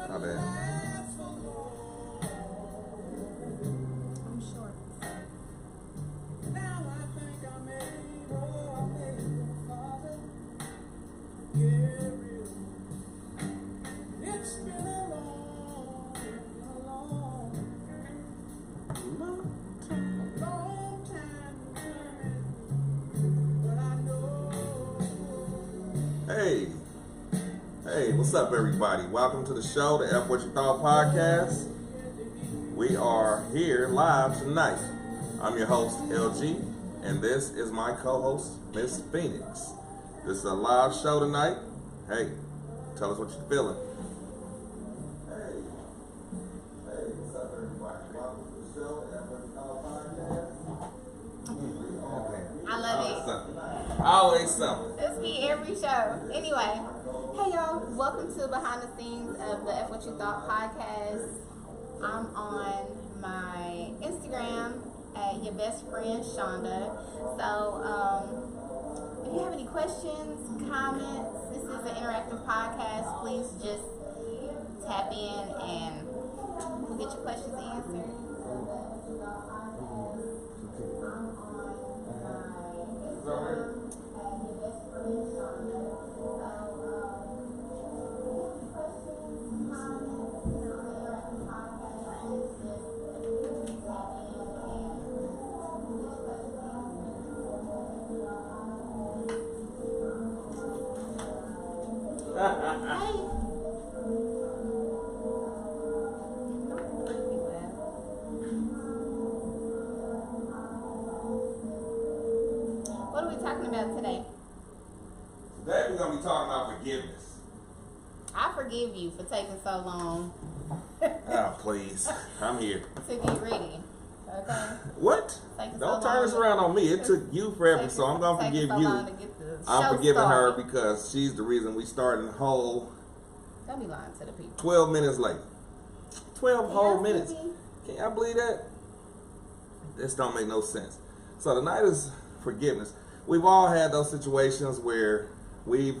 My bad. I'm sure. Hey, what's up, everybody? Welcome to the show, the F What You Thought podcast. We are here live tonight. I'm your host, LG, and this is my co-host, Miss Phoenix. This is a live show tonight. Hey, tell us what you're feeling. Hey, what's up, everybody? Welcome to the show, the F What You Thought podcast. I love it. Always something. This be every show. Anyway, hey y'all, welcome to behind the scenes of the F What You Thought podcast. I'm on my Instagram at your best friend Shonda. So if you have any questions, comments, this is an interactive podcast. Please just tap in and we'll get your questions answered. What are we talking about today? Today we're going to be talking about forgiveness. I forgive you for taking so long Oh, please. I'm here. to get ready. Okay? What? Taking Don't so turn this long. around on me. It took you forever, so I'm going to Taking forgive so long you. to get the I'm show forgiving her started. because she's the reason we started the whole Don't be lying to the people. 12 minutes late. 12 whole Yeah, minutes. baby. Can y'all believe that? This don't make no sense. So tonight is forgiveness. We've all had those situations where we've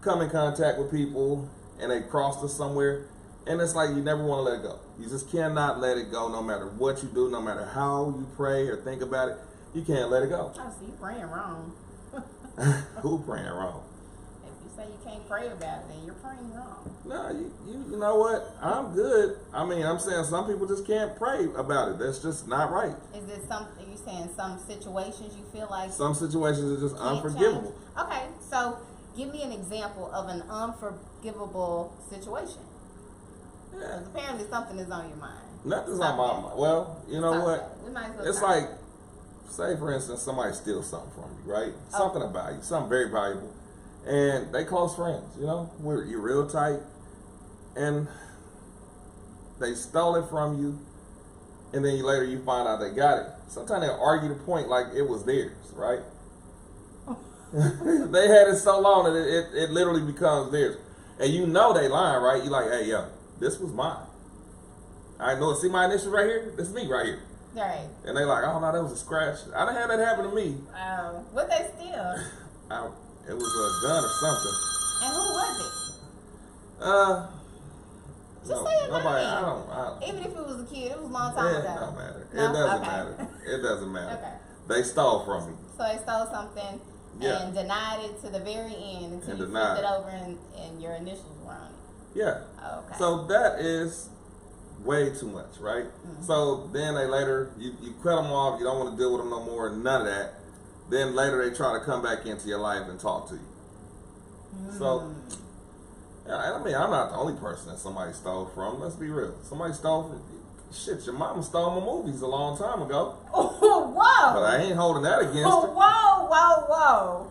come in contact with people and they crossed us somewhere, and it's like you never want to let it go. You just cannot let it go no matter what you do, no matter how you pray or think about it. You can't let it go. Oh, so you praying wrong. Who praying wrong? If you say you can't pray about it, then you're praying wrong. No, you know what? I'm good. I mean, I'm saying some people just can't pray about it. That's just not right. Is it something you saying? Some situations you feel like Some situations are just can't unforgivable. change? Okay, so give me an example of an unforgivable situation. Yeah. Because apparently something is on your mind. Nothing's on my mind. Well, you know Talk what? about it. We might as well It's talk. like, say for instance, somebody steals something from you, right? Something of value, something very valuable. And they close friends, you know? You're real tight. And they stole it from you. And then later you find out they got it. Sometimes they argue the point like it was theirs, right? They had it so long that it literally becomes theirs. And you know they lying, right? You're like, hey, yo, this was mine. I know, see my initials right here? This is me right here. Right. And they like, oh no, that was a scratch. I done had that happen to me. What they steal? It was a gun or something. And who was it? Just No, say it nobody. name. I don't. Even if it was a kid, it was a long time It ago. don't matter. No? It doesn't Okay. matter. It doesn't matter. Okay. They stole from me. So they stole something Yeah. and denied it to the very end until And you denied flipped it it. over and your initials were on it. Yeah. Okay. So that is way too much, right? Mm-hmm. So then they later, you cut them off. You don't want to deal with them no more. None of that. Then later they try to come back into your life and talk to you. So, yeah, I mean, I'm not the only person that somebody stole from. Let's be real. Somebody stole from, shit, your mama stole my movies a long time ago. Oh, whoa. But I ain't holding that against Oh, her. whoa.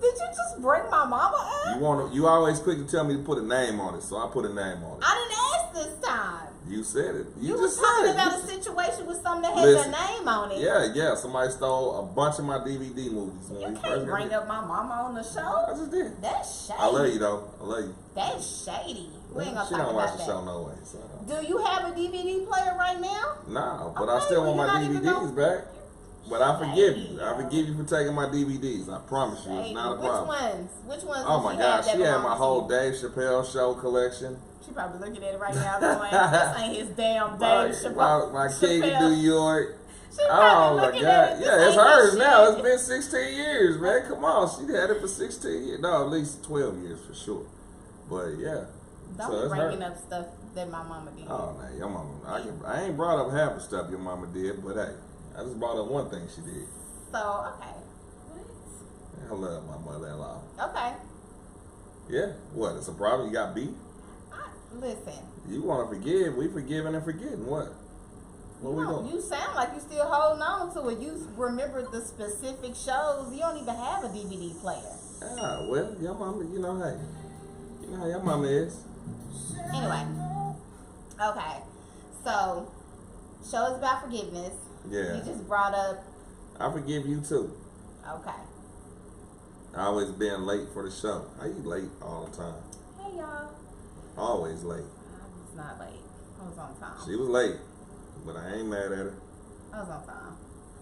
Did you just break my mama up? You always quick to tell me to put a name on it, so I put a name on it. I didn't ask this time. You said it. You just were talking said it. about a situation with something that had Listen, your name on it. Yeah. Somebody stole a bunch of my DVD movies. When You we can't first bring got up my mama on the I show. just did. That's shady. I love you though. I love you. That's shady. We ain't gonna She talk don't watch about the that. show no way. So. Do you have a DVD player right now? Nah, but Okay, I still want well, my you're not even DVDs back. But I forgive you. I forgive you for taking my DVDs. I promise you, it's not a problem. Which ones? Oh my gosh, she had my whole Dave Chappelle show collection. She probably looking at it right now going, this ain't his damn Dave Chappelle. My King of New York. Oh my God. Yeah, it's hers now. It's been 16 years, man. Come on. She had it for 16 years. No, at least 12 years for sure. But yeah. Don't be bringing up stuff that my mama did. Oh, no, your mama. I ain't brought up half the stuff your mama did, but hey, I just brought up one thing she did. So, okay. I love my mother-in-law. Okay. Yeah. What? It's a problem? You got beef? Listen. You want to forgive? We forgiving and forgetting. What? What we doing? You sound like you still holding on to it. You remember the specific shows. You don't even have a DVD player. Ah, well, your mama, you know, hey. You know how your mama is. Anyway. Okay. So, show is about forgiveness. Yeah. You just brought up. I forgive you too. Okay. I always been late for the show. How you late all the time? Hey, y'all. Always late. I was not late. I was on time. She was late, but I ain't mad at her. I was on time.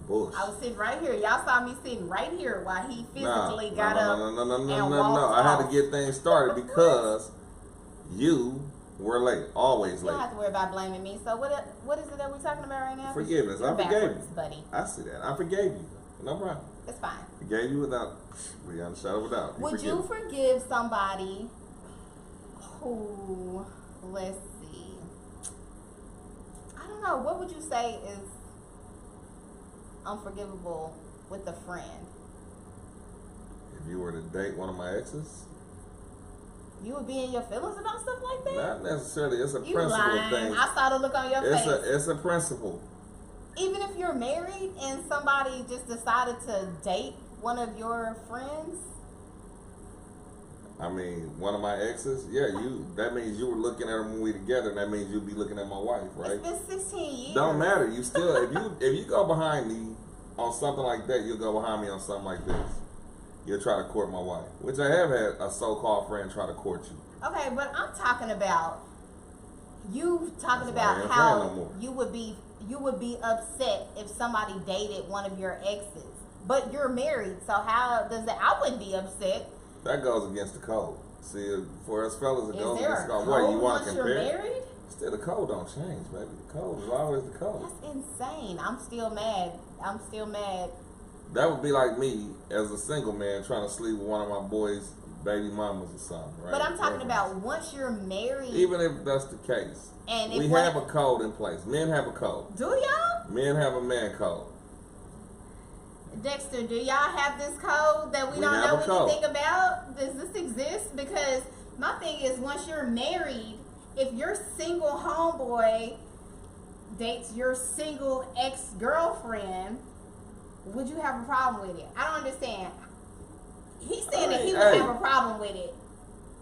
Bullshit. I was sitting right here. Y'all saw me sitting right here while he physically got up. No. I had to get things started because you were late. Always You late. don't have to worry about blaming me. So what is it that we're talking about right now? Forgiveness. You're I forgave backwards, you. buddy. I see that. I forgave you. No problem. It's fine. Forgave you without, beyond a shadow of a doubt. Would you forgive somebody who, let's see, I don't know, what would you say is unforgivable with a friend? If you were to date one of my exes? You would be in your feelings about stuff like that? Not necessarily. It's a You principle lying. thing. I saw the look on your face. It's a principle. Even if you're married and somebody just decided to date one of your friends? I mean, one of my exes, yeah, that means you were looking at her when we together, and that means you'll be looking at my wife, right? It's been 16 years. Don't matter. You still, if you go behind me on something like that, you'll go behind me on something like this. You'll try to court my wife, which I have had a so-called friend try to court you. Okay, but I'm talking about you talking That's why I about ain't how friend no more. you would be upset if somebody dated one of your exes. But you're married, so how does that? I wouldn't be upset. That goes against the code. See, for us fellas, it goes Is there against a the code. code What, you want to once you're compare? married? Still, the code don't change, baby. The code is always the code. That's insane. I'm still mad. That would be like me as a single man trying to sleep with one of my boys' baby mamas or something, right? But I'm talking about once you're married. Even if that's the case, and we have a code in place. Men have a code. Do y'all? Men have a man code. Dexter, do y'all have this code that we don't know anything about? Does this exist? Because my thing is, once you're married, if your single homeboy dates your single ex-girlfriend, would you have a problem with it? I don't understand. He's saying that he would have a problem with it.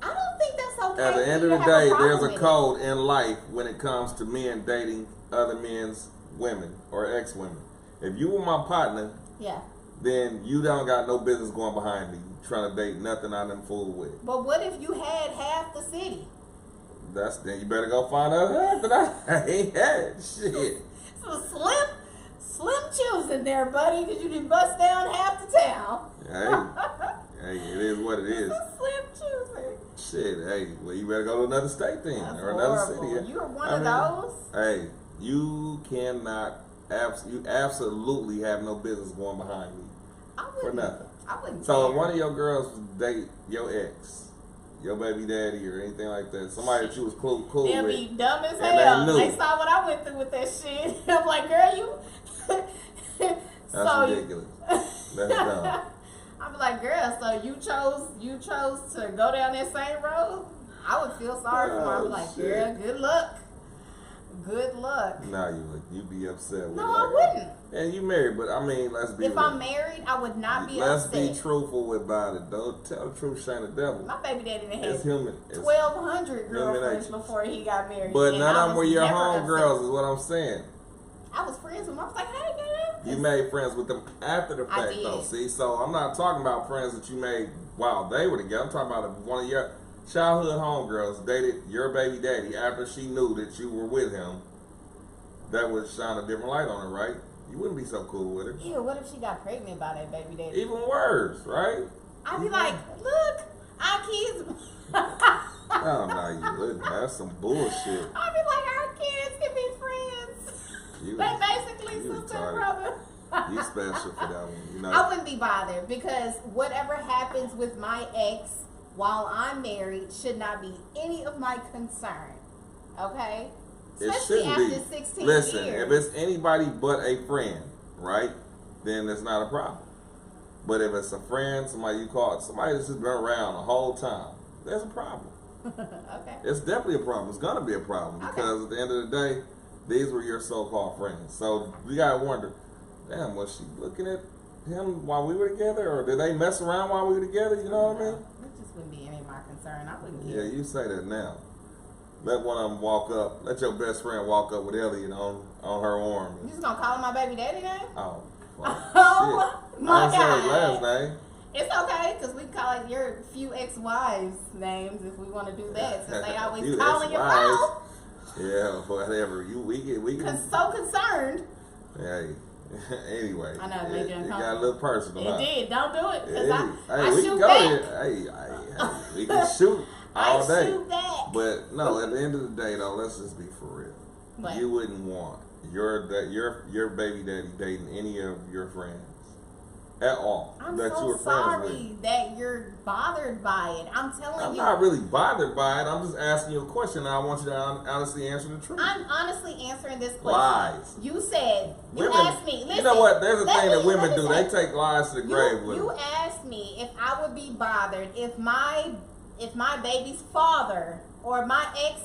I don't think that's okay. At the end of the day, there's a code in life when it comes to men dating other men's women or ex-women. If you were my partner, yeah, then you don't got no business going behind me trying to date nothing I done fooled with. But what if you had half the city? Then you better go find out half that I ain't had. Shit. So slim chills in there, buddy, because you didn't bust down half the town. Hey, it is what it is. Slim choosing. Shit, hey, well, you better go to another state then, or another city. You're one of those. Hey, you cannot, you absolutely have no business going behind me for nothing. I wouldn't. So if one of your girls date your ex, your baby daddy, or anything like that, somebody that you was cool they'll with, be dumb as hell. They saw what I went through with that shit. I'm like, girl, you. That's ridiculous. That's dumb. I'm like, girl, so you chose to go down that same road? I would feel sorry for her. I'm like, girl, good luck. Good luck. Nah, you'd be upset with No, I wouldn't. And you married, but I mean, let's be If real. I'm married, I would not be upset. Let's be truthful about it. Don't tell the truth, shame the devil. My baby daddy had It's human. 1,200 girlfriends before he got married. But none of them were your homegirls, is what I'm saying. I was friends with them. I was like, hey, girl. You made friends with them after the fact, though. See, so I'm not talking about friends that you made while they were together. I'm talking about one of your childhood homegirls dated your baby daddy after she knew that you were with him. That would shine a different light on her, right? You wouldn't be so cool with her. Yeah, what if she got pregnant by that baby daddy? Even worse, right? I'd be like, look, our kids. Oh, no, you wouldn't. That's some bullshit. I'd be like, our kids can be friends. You, They basically you sister and retarded. brother. You special for that one, you know. I wouldn't be bothered because whatever happens with my ex while I'm married should not be any of my concern. Okay? It Especially shouldn't after be. 16 Listen, years. if it's anybody but a friend, right, then it's not a problem. But if it's a friend, somebody you call, somebody that's just been around the whole time, there's a problem. Okay. It's definitely a problem. It's gonna be a problem because at the end of the day, these were your so-called friends. So we gotta wonder, damn, was she looking at him while we were together, or did they mess around while we were together? You know what I mean? That just wouldn't be any of my concern. I wouldn't Yeah, care. you say that now. Let one of them walk up. Let your best friend walk up with Elliot on her arm. You just gonna call him my baby daddy name? Oh, fuck. Oh, Shit. my I didn't say God. his last name. It's okay, because we call it your few ex-wives' names if we want to do that, since they always You calling your ex-wives. phone. Yeah, whatever. We can. So concerned. Hey, anyway. I know, it it made you got a uncomfortable. little personal. It huh? did. Don't do it, because Hey, I we shoot can go back. there. Hey, we can shoot all I day. shoot back. But no, at the end of the day, though, let's just be for real. What? You wouldn't want your baby daddy dating any of your friends at all I'm that you so were friends sorry with. that you're bothered by it. I'm telling I'm you. not really bothered by it. I'm just asking you a question, and I want you to honestly answer the truth. I'm honestly answering this question. Lies. You said, you Women, asked me. Listen, you know what? There's a let thing me- that women let me do. say- They take lies to the grave with You them. asked me if I would be bothered if my baby's father or my ex,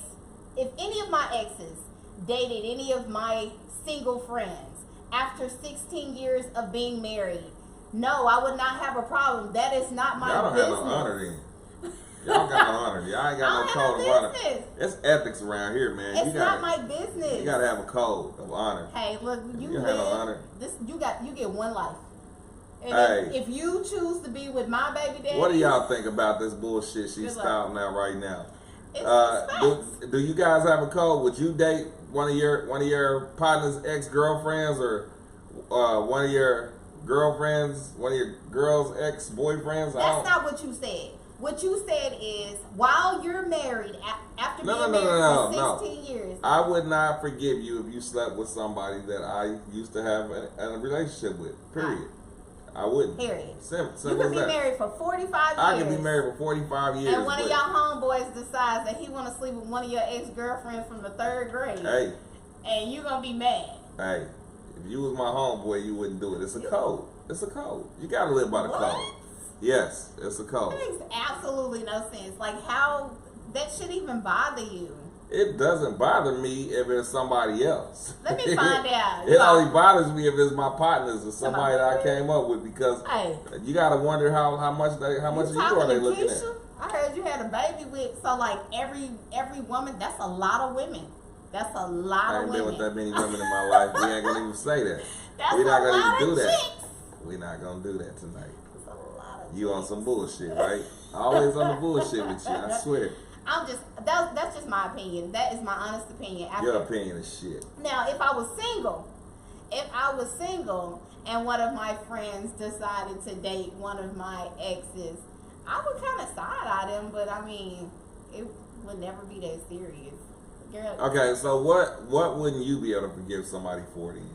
if any of my exes dated any of my single friends after 16 years of being married. No, I would not have a problem. That is not my Y'all don't business. have no honor then. Y'all got no honor. Y'all ain't got I no don't code of have honor. no business. It's ethics around here, man. It's you gotta, not my business. You gotta have a code of honor. Hey, look, you You live. have no honor. You get one life. And Hey. if you choose to be with my baby daddy, What do y'all think about this bullshit she's Good luck. spouting out right now? It's Do you guys have a code? Would you date one of your partner's ex-girlfriends or one of your girlfriends, one of your girl's ex-boyfriends? That's not what you said. What you said is while you're married, after being No, married for 16 no. years. I would not forgive you if you slept with somebody that I used to have a relationship with. Period. I wouldn't. Period. Simple You could as be that. married for 45 years. I could be married for 45 years. And one of but- y'all homeboys decides that he want to sleep with one of your ex-girlfriends from the 3rd grade. Hey, And you going to be mad. hey, if you was my homeboy, you wouldn't do it. It's a code. It's a code. You gotta live by the What? code. Yes, it's a code. That makes absolutely no sense. Like, how that should even bother you. It doesn't bother me if it's somebody else. Let me find out. It only bothers me if it's my partners or somebody that I came up with because Hey. you gotta wonder how much of you are they looking at. Keisha? I heard you had a baby with, so like every woman, that's a lot of women. That's a lot I of ain't women. been with that many women in my life. We ain't gonna even say that. That's We're not a gonna lot even do of that. chicks. We're not gonna do that tonight. That's a lot of You on some bullshit, right? Always on the bullshit with you, I swear. I'm just that's just my opinion. That is my honest opinion. Your opinion is shit. Now, if I was single and one of my friends decided to date one of my exes, I would kind of side eye them, but I mean, it would never be that serious. Girl, Okay, so what wouldn't you be able to forgive somebody for then?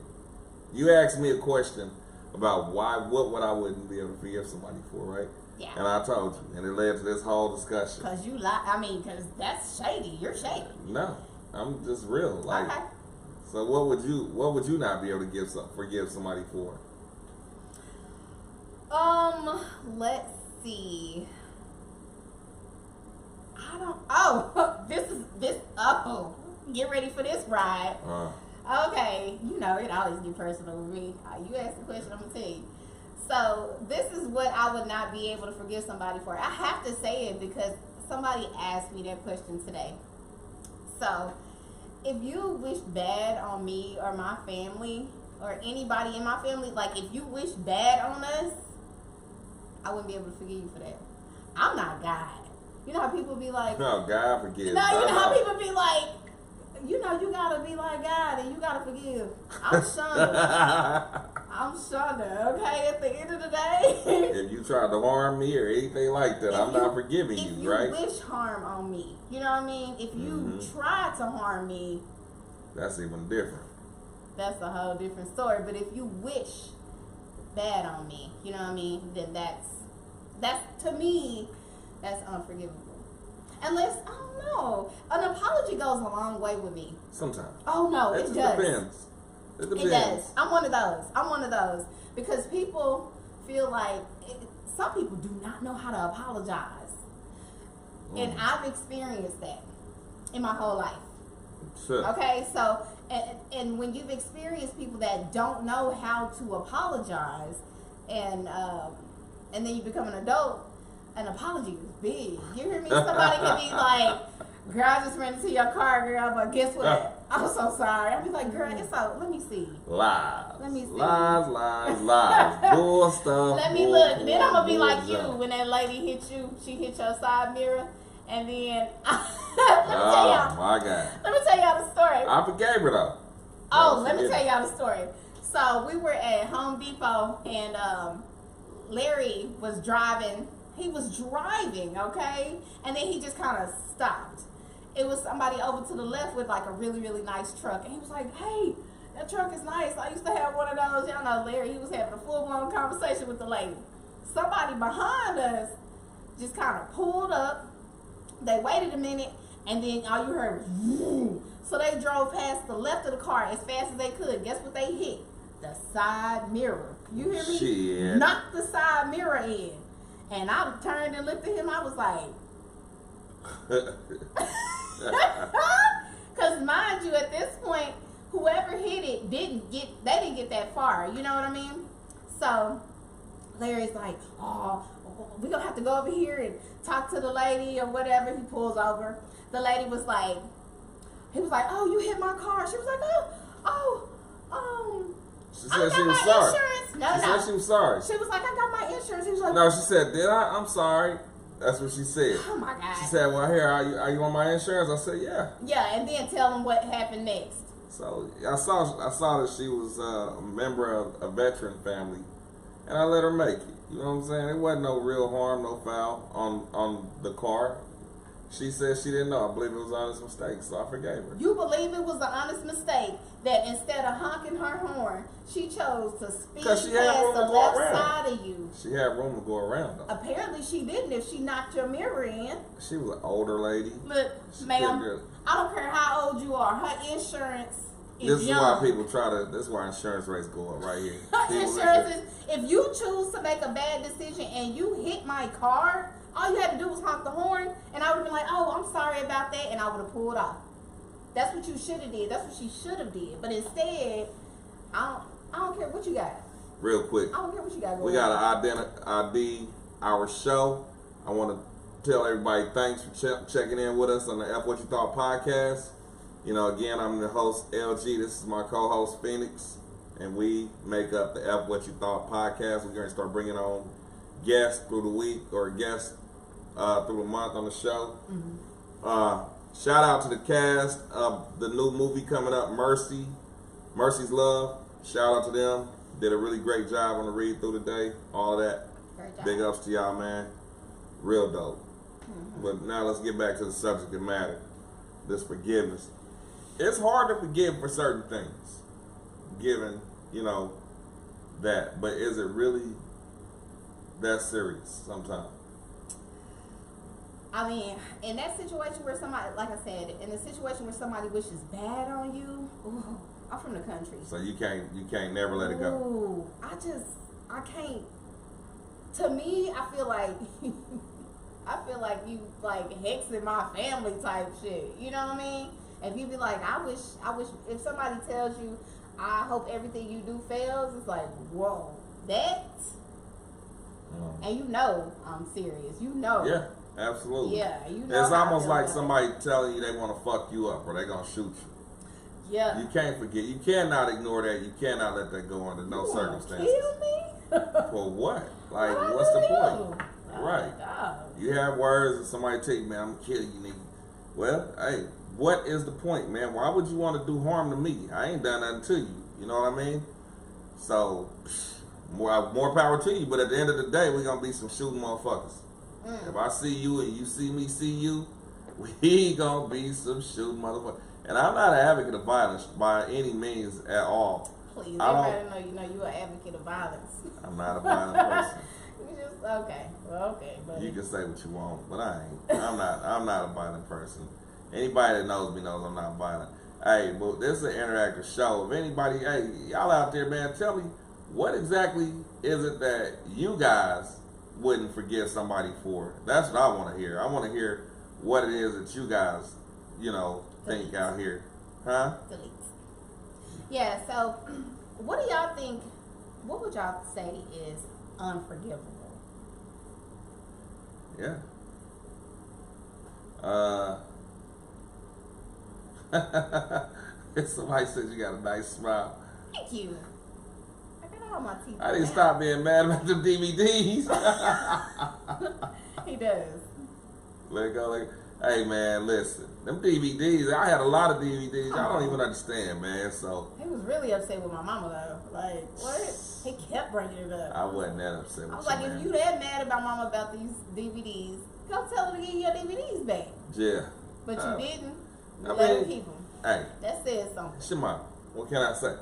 You asked me a question about what I wouldn't be able to forgive somebody for, right? yeah. And I told you, and it led to this whole discussion. Cause you lie. I mean, cause that's shady. You're shady. No, I'm just real. Like, Okay. so what would you not be able to forgive somebody for? Let's see. I don't. Oh, Oh, get ready for this ride. Okay, you know it always get personal with me. You ask the question, I'm gonna tell you. So this is what I would not be able to forgive somebody for. I have to say it because somebody asked me that question today. So if you wish bad on me or my family or anybody in my family, like if you wish bad on us, I wouldn't be able to forgive you for that. I'm not God. You know how people be like, No, God forgives. no, you know how people be like, you know, you gotta be like God and you gotta forgive. I'm Shonda. I'm Shonda, okay? At the end of the day. If you try to harm me or anything like that, I'm not forgiving you, right? If you wish harm on me, you know what I mean? If you try to harm me, that's even different. That's a whole different story. But if you wish bad on me, you know what I mean? Then that's to me, that's unforgivable. Unless, I don't know, an apology goes a long way with me. Sometimes. Oh no, it just does. Depends. It depends. It does. I'm one of those because people feel like some people do not know how to apologize, and I've experienced that in my whole life. Sure. Okay, so and when you've experienced people that don't know how to apologize, and then you become an adult, an apology is big. You hear me? Somebody can be like, "Girl, I just ran into your car, girl, but guess what? I'm so sorry." I'll be like, "Girl, it's so. Let me see. Lies. Let me see. Lies. Bull stuff. Let me look." Then I'm gonna be like you when that lady hit you. She hit your side mirror, and then my God. Let me tell y'all the story. I forgave her though. Oh, let me tell y'all the story. So we were at Home Depot, and Larry was driving. He was driving, okay? And then he just kind of stopped. It was somebody over to the left with like a really, really nice truck. And he was like, "Hey, that truck is nice. I used to have one of those." Y'all know Larry, he was having a full-blown conversation with the lady. Somebody behind us just kind of pulled up. They waited a minute, and then all you heard was, "Woo." So they drove past the left of the car as fast as they could. Guess what they hit? The side mirror. You hear me? Shit. Knocked the side mirror in. And I turned and looked at him. I was like, because mind you, at this point, whoever hit it didn't get that far. You know what I mean? So Larry's like, "Oh, we're gonna have to go over here and talk to the lady or whatever." He pulls over. The lady was like, "Oh, you hit my car." She was like, She said she was sorry. She said she was sorry. She was like, "I got my insurance." He was like, No, she said, "Did I? I'm sorry." That's what she said. "Oh my God." She said, "Well, here, are you on my insurance?" I said, "Yeah." Yeah, and then tell them what happened next. So I saw that she was a member of a veteran family, and I let her make it. You know what I'm saying? It wasn't no real harm, no foul on the car. She said she didn't know. I believe it was an honest mistake, so I forgave her. You believe it was an honest mistake that instead of honking her horn, she chose to speed past she had room the to go left around. side of you? She had room to go around, though. Apparently she didn't if she knocked your mirror in. She was an older lady. Look, She ma'am, couldn't really- I don't care how old you are. Her insurance is This is young. why people this is why insurance rates go up right here. Her People insurance is, if you choose to make a bad decision and you hit my car, all you had to do was honk the horn, and I would have been like, "Oh, I'm sorry about that," and I would have pulled off. That's what you should have did. That's what she should have did. But instead, I don't care what you got. Real quick, I don't care what you got going we got on. to ID our show. I want to tell everybody thanks for checking in with us on the F What You Thought podcast. You know, again, I'm the host, LG. This is my co-host, Phoenix. And we make up the F What You Thought podcast. We're going to start bringing on guests through the week or guests through the month on the show. Shout out to the cast of the new movie coming up, Mercy's Love. Shout out to them. Did a really great job on the read through today. All of that. Great job. Big ups to y'all, man. Real dope. But now let's get back to the subject that mattered. This forgiveness. It's hard to forgive for certain things, given, that. But is it really that serious sometimes? I mean, in that situation where somebody, like I said, in the situation where somebody wishes bad on you, ooh, I'm from the country. So you can't never let it go. Ooh, I can't. To me, I feel like you like hexing my family type shit. You know what I mean? If you be like, I wish, if somebody tells you, "I hope everything you do fails," it's like, whoa, that, and I'm serious. Yeah, absolutely. Yeah, It's It's almost like somebody telling you they want to fuck you up or they gonna shoot you. Yeah. You can't forget. You cannot ignore that. You cannot let that go under no circumstances. Kill me? For what? Like, What I what's the do? point? Oh Right. my God. You have words and somebody tell you, "Man, I'm gonna kill you, nigga." Well, hey, what is the point, man? Why would you want to do harm to me? I ain't done nothing to you. You know what I mean? So, more power to you. But at the end of the day, we're going to be some shooting motherfuckers. If I see you and you see me see you, we going to be some shooting motherfuckers. And I'm not an advocate of violence by any means at all. Please, everybody know you're an advocate of violence. I'm not a violent person. Okay. Well, okay. But You can say what you want, but I ain't. I'm not a violent person. Anybody that knows me knows I'm not violent. Hey, but this is an interactive show. If anybody, hey, y'all out there, man, tell me what exactly is it that you guys wouldn't forgive somebody for? That's what I want to hear. I want to hear what it is that you guys, think out here. Huh? Delete. Yeah, so what do y'all think, what would y'all say is unforgivable? Yeah. Somebody says you got a nice smile. Thank you. I got all my teeth. I didn't stop being mad about the DVDs. He does. Let it go. Hey, man, listen. Them DVDs, I had a lot of DVDs. I don't even understand, man. So He was really upset with my mama, though. Like, what? He kept bringing it up. I wasn't that upset with I was you, like, man. if you that mad about mama about these DVDs, go tell her to give you your DVDs back. Yeah. But you didn't. You I let her mean, keep them. Hey, That says something. Shema, what can I say?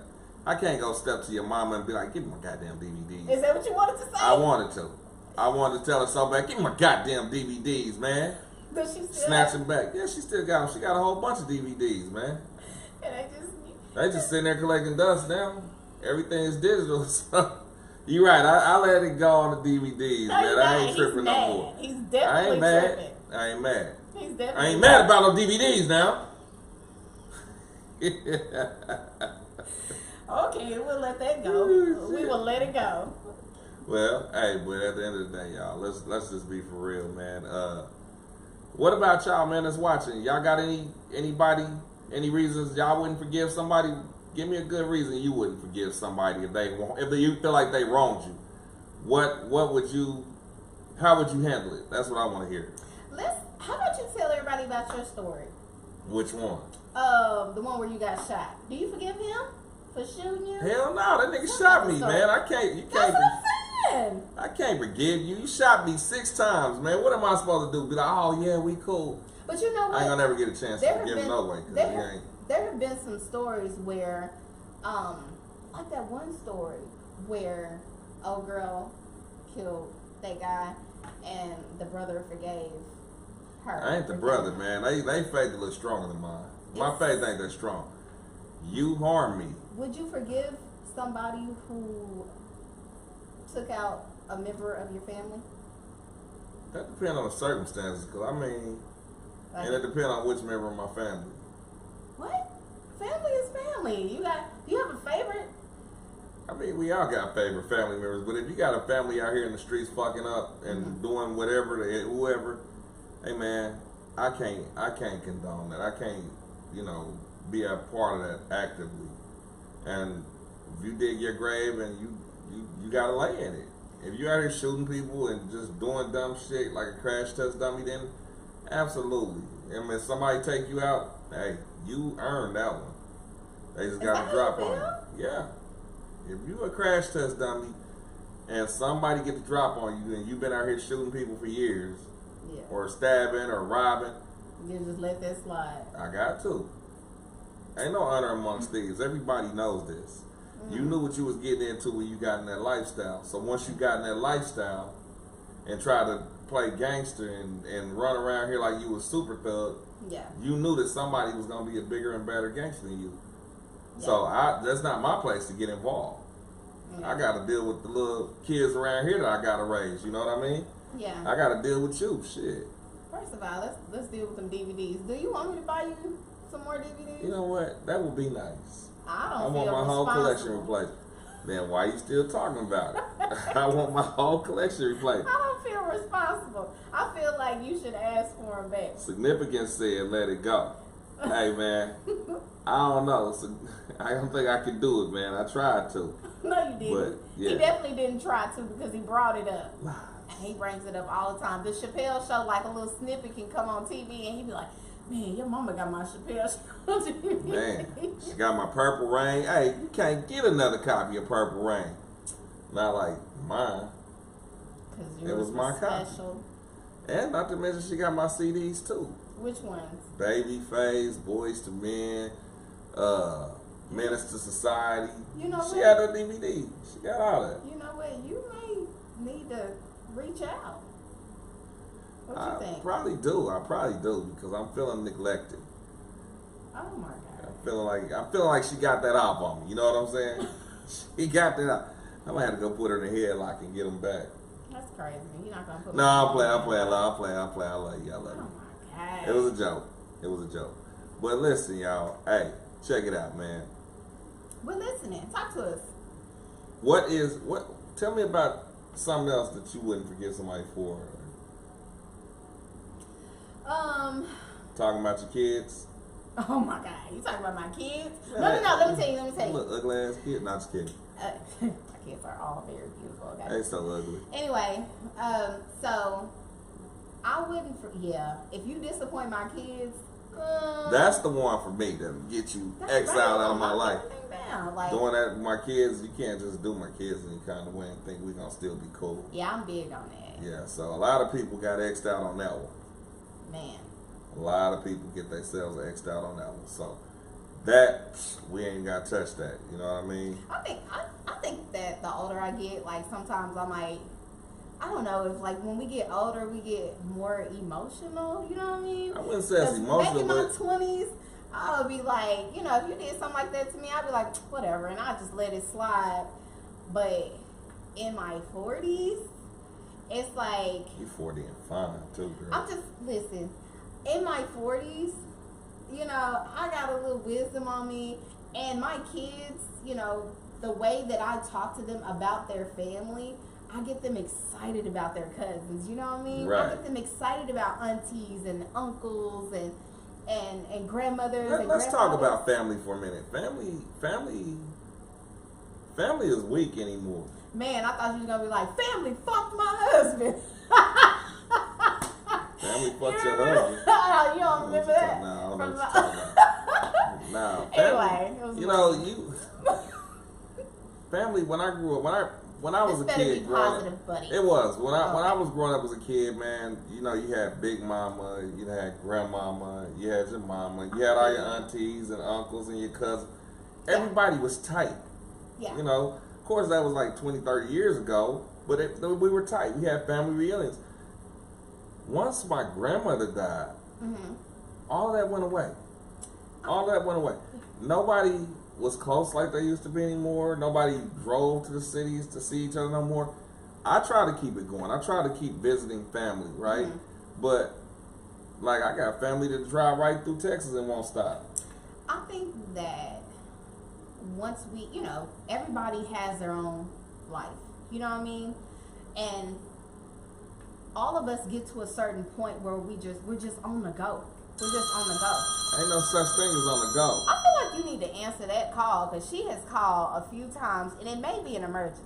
I can't go step to your mama and be like, give me my goddamn DVDs. Is that what you wanted to say? I wanted to. I wanted to tell her so bad, give me my goddamn DVDs, man. Does she still Snatch them back. Yeah, she still got them. She got a whole bunch of DVDs, man. And They just sitting there collecting dust now. Everything is digital. So you're right. I let it go on the DVDs, man. I ain't tripping no more. He's I definitely ain't mad. tripping. I ain't mad. He's definitely I ain't mad about no DVDs now. Okay, we'll let that go. We will let it go. Well, hey, but at the end of the day, y'all, let's just be for real, man. What about y'all, man, that's watching? Y'all got any reasons y'all wouldn't forgive somebody? Give me a good reason you wouldn't forgive somebody if you feel like they wronged you. How would you handle it? That's what I want to hear. How about you tell everybody about your story? Which one? The one where you got shot. Do you forgive him for shooting you? Hell no, that nigga shot me, man. That's what I'm saying. I can't forgive you. You shot me 6 times, man. What am I supposed to do? Be like, oh yeah, we cool. But you know what? I ain't gonna never get a chance to forgive him no way. There have been some stories where, like that one story where old girl killed that guy and the brother forgave her. I ain't the brother, man. They faith a little stronger than mine. My faith ain't that strong. You harm me. Would you forgive somebody who took out a member of your family? That depends on the circumstances, because and it depends on which member of my family. What? Family is family. Do you have a favorite? I mean, we all got favorite family members, but if you got a family out here in the streets fucking up and doing whatever to whoever, hey man, I can't condone that. I can't, be a part of that actively. And if you dig your grave and you gotta lay in it. If you out here shooting people and just doing dumb shit like a crash test dummy, then absolutely. And if somebody take you out, hey, you earned that one. They just got to drop on you. Yeah. If you a crash test dummy and somebody get the drop on you and you've been out here shooting people for years, or stabbing or robbing, you just let that slide. I got to. Ain't no honor amongst thieves. Everybody knows this. You knew what you was getting into when you got in that lifestyle. So once you got in that lifestyle and tried to play gangster and run around here like you was super thug, you knew that somebody was going to be a bigger and better gangster than you. So that's not my place to get involved. I got to deal with the little kids around here that I got to raise. You know what I mean? Yeah. I got to deal with you. Shit. First of all, let's deal with them DVDs. Do you want me to buy you some more DVDs? You know what? That would be nice. I want my whole collection replaced. Then why you still talking about it? I want my whole collection replaced. I don't feel responsible. I feel like you should ask for them back. Significance said let it go. Hey man, I don't know. So, I don't think I could do it, man. I tried to. No, you didn't. But, yeah. He definitely didn't try to because he brought it up. And he brings it up all the time. The Chappelle show, like a little snippet can come on TV and he'd be like, Man, your mama got my Chappelle. Man, she got my Purple Rain. Hey, you can't get another copy of Purple Rain. Not like mine. It was my special. copy. And not to mention, she got my CDs too. Which ones? Babyface, Boys to Men, Menace to Society. You know she what? had her DVD. She got all that. You know what? You may need to reach out. What you think? I probably do because I'm feeling neglected. Oh my God. I'm feeling like she got that off on me. You know what I'm saying? She got that off. I might have to go put her in the headlock and get them back. That's crazy. You're not gonna put. No, I'll play. I love you. I love Oh you. my God. It was a joke. But listen, y'all. Hey, check it out, man. We're listening. Talk to us. Tell me about something else that you wouldn't forgive somebody for. Talking about your kids. Oh my God. You talking about my kids? No. Let me tell you. Look, ugly ass kid. Not just kidding. My kids are all very beautiful. Okay? They so ugly. Anyway, so I wouldn't. If you disappoint my kids, that's the one for me to get you exiled out of my life. Like, doing that with my kids, you can't just do my kids any kind of way and think we're gonna still be cool. Yeah, I'm big on that. Yeah, so a lot of people got X'd out on that one. Man. A lot of people get themselves X'd out on that one. So that we ain't got to touch that. You know what I mean? I think that the older I get, like sometimes I might, I don't know, if like when we get older we get more emotional, you know what I mean? I wouldn't say it's emotional, back in my but 20s, I would be like, if you did something like that to me, I'd be like, whatever, and I'd just let it slide. But in my 40s, it's like, you 40 and fine too, girl. Listen, in my 40s, I got a little wisdom on me, and my kids, the way that I talk to them about their family, I get them excited about their cousins, you know what I mean? Right. I get them excited about aunties and uncles and grandmothers. Let's talk about family for a minute. Family is weak anymore. Man, I thought you was gonna be like, family fucked my husband. Family fucked your husband. You don't remember that? No, I don't know what you're talking about. Nah, family, Anyway, family. When I grew up, when I was a kid growing up, buddy. it was when I was growing up as a kid, man. You had Big Mama, you had Grandmama, you had your mama, you had all your aunties and uncles and your cousins. Everybody was tight. Yeah. Of course that was like 20, 30 years ago, but we were tight. We had family reunions. Once my grandmother died, all that went away. Nobody was close like they used to be anymore. Nobody drove to the cities to see each other no more. I try to keep it going. I try to keep visiting family, right? But like I got family that drive right through Texas and won't stop. I think that once we, everybody has their own life. You know what I mean? And all of us get to a certain point where we're just on the go. We're just on the go. Ain't no such thing as on the go. I feel like you need to answer that call because she has called a few times and it may be an emergency.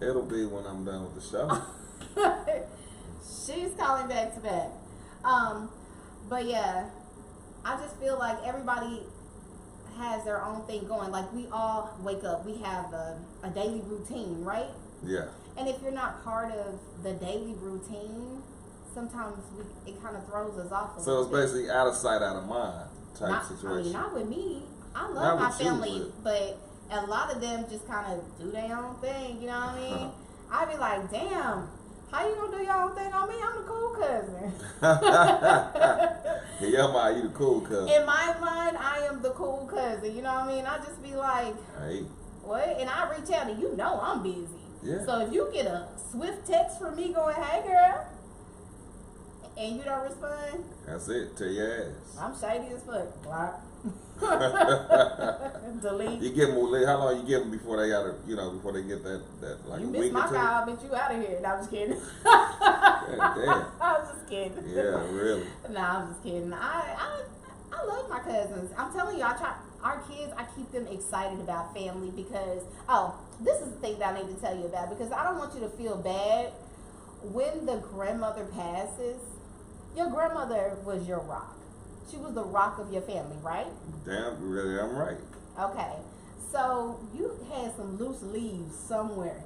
It'll be when I'm done with the show. She's calling back to back. But yeah, I just feel like everybody has their own thing going. Like we all wake up, we have a daily routine, right? Yeah. And if you're not part of the daily routine, sometimes it kind of throws us off a So little it's bit. basically out of sight, out of mind type situation. Not with me. I love Not my with you, family, but a lot of them just kind of do their own thing. You know what I mean? I'd be like, damn, how you gonna do your own thing on me? I'm the cool cousin. Yeah, you the cool cousin. In my mind, I am the cool cousin. You know what I mean? I just be like, Hey. what? And I reach out and I'm busy. Yeah. So if you get a swift text from me going, hey girl, and you don't respond, That's it. Tell your ass. I'm shady as fuck. Block. Delete. You give them how long you give them before they gotta, before they get that like You a missed week my or two? call, bitch. You out of here. No, I'm just kidding. Damn. I'm just kidding. Yeah, really. No, I'm just kidding. I love my cousins. I'm telling you, our kids, I keep them excited about family because, this is the thing that I need to tell you about because I don't want you to feel bad when the grandmother passes. Your grandmother was your rock. She was the rock of your family, right? Damn, really, I'm right. Okay. So you had some loose leaves somewhere.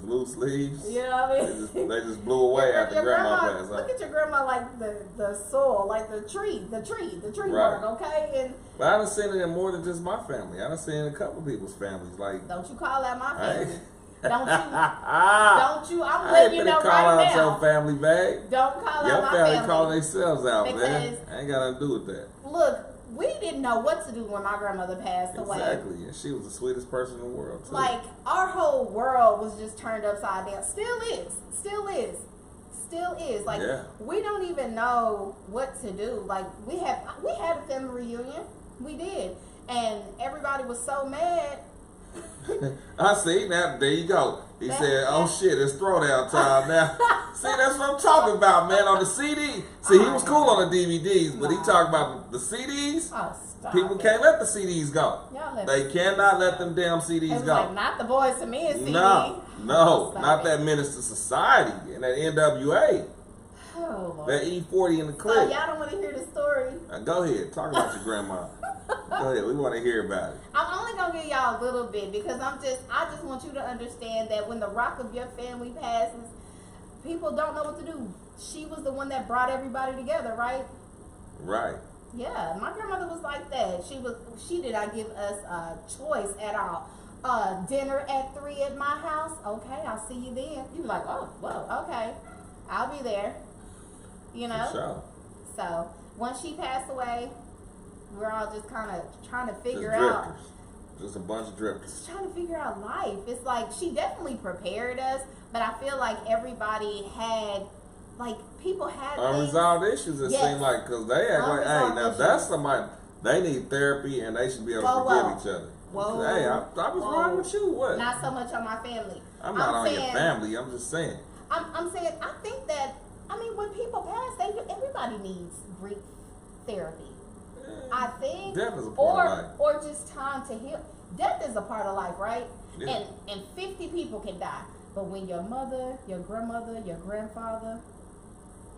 Loose leaves. You know what I mean? They just blew away after your grandma grandma, passed. look at your grandma like the soil, like the tree Right. bark, okay? And But I done seen it in more than just my family. I done seen it in a couple people's families. Like, don't you call that my hey. family. Don't you? I'm I letting ain't you finna know call right out now. your family, babe. Don't call out Your my family family. calling themselves out, man. Because- I ain't got nothing to do with that. Look, we didn't know what to do when my grandmother passed away. Exactly. And she was the sweetest person in the world, too. Like, our whole world was just turned upside down. Still is. Like, Yeah. we don't even know what to do. Like, we had a family reunion. We did. And everybody was so mad. I see. Now, there you go. He said, oh, shit, it's throwdown time now. See, that's what I'm talking about, man. On the CD. See, he was cool on the DVDs, but he talking about the CDs. Oh, stop People it. can't let the CDs go. Y'all let They cannot let them damn It CDs was go. like, not the Boys to Men CD. No, Stop not it. that Menace to Society and that NWA, Oh, Lord. that E40 in the So clip. y'all don't want to hear the story. Go ahead, talk about your grandma. Go ahead, we want to hear about it. I'm only gonna give y'all a little bit because I just want you to understand that when the rock of your family passes, people don't know what to do. She was the one that brought everybody together, right? Right. Yeah, my grandmother was like that. She did not give us a choice at all. Dinner at 3 at my house. Okay, I'll see you then. You be like, oh, whoa, okay, I'll be there. You know. For sure. So once she passed away, we're all just kind of trying to figure Just out. drifters. Just a bunch of drifters. Just trying to figure out life. It's like she definitely prepared us, but I feel like everybody had, like, people had things. Unresolved issues, it Yes. seemed like, because they act like, hey, Unresolved now issues. that's somebody, they need therapy and they should be able to Whoa, forgive whoa. each other. Whoa. Hey, I was Whoa. wrong with you. What? Not so much on my family. I'm not on your saying- family. I'm just saying. I'm saying I think that when people pass, everybody needs grief therapy. I think, Death is a part of life. or just time to heal. Death is a part of life, right? Yeah. And 50 people can die, but when your mother, your grandmother, your grandfather,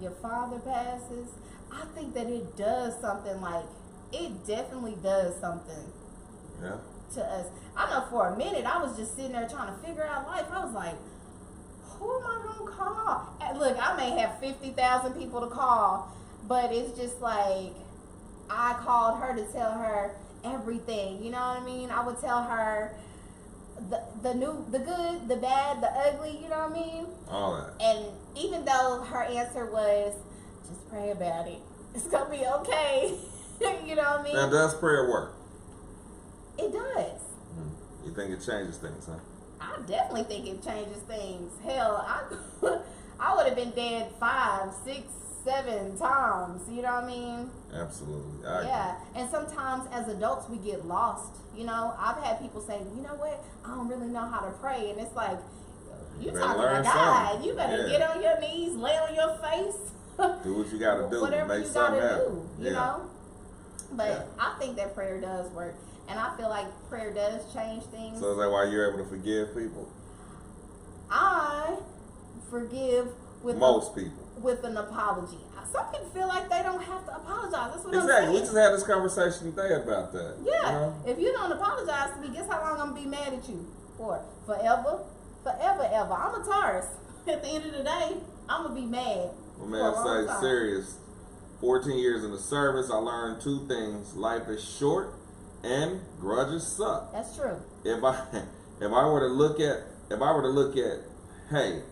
your father passes, I think that it does something. Like, it definitely does something Yeah. to us. I know for a minute I was just sitting there trying to figure out life. I was like, who am I gonna call? And look, I may have 50,000 people to call, but it's just like, I called her to tell her everything. You know what I mean? I would tell her the good, the bad, the ugly. You know what I mean? All that. And even though her answer was, just pray about it, it's gonna be okay. You know what I mean? Now, does prayer work? It does. You think it changes things, huh? I definitely think it changes things. Hell, I would have been dead 5, 6, 7 times. You know what I mean? Absolutely. I agree. Yeah. And sometimes as adults we get lost. You know, I've had people say, you know what? I don't really know how to pray, and it's like, you better talking to learn God. something. You better Yeah. get on your knees, lay on your face. Do what you gotta do. Whatever Make you something gotta happen. do. You know. But Yeah. I think that prayer does work. And I feel like prayer does change things. So is that why you're able to forgive people? I forgive with Most people. with an apology. Some people feel like they don't have to apologize. That's what I'm Exactly. We saying. just had this conversation today about that. Yeah. You know? If you don't apologize to me, guess how long I'm gonna be mad at you for? Forever? Forever, ever. I'm a Taurus. At the end of the day, I'm gonna be mad. My for a man long say time. serious. 14 years in the service, I learned 2 things. Life is short and grudges suck. That's true. If I were to look at hey,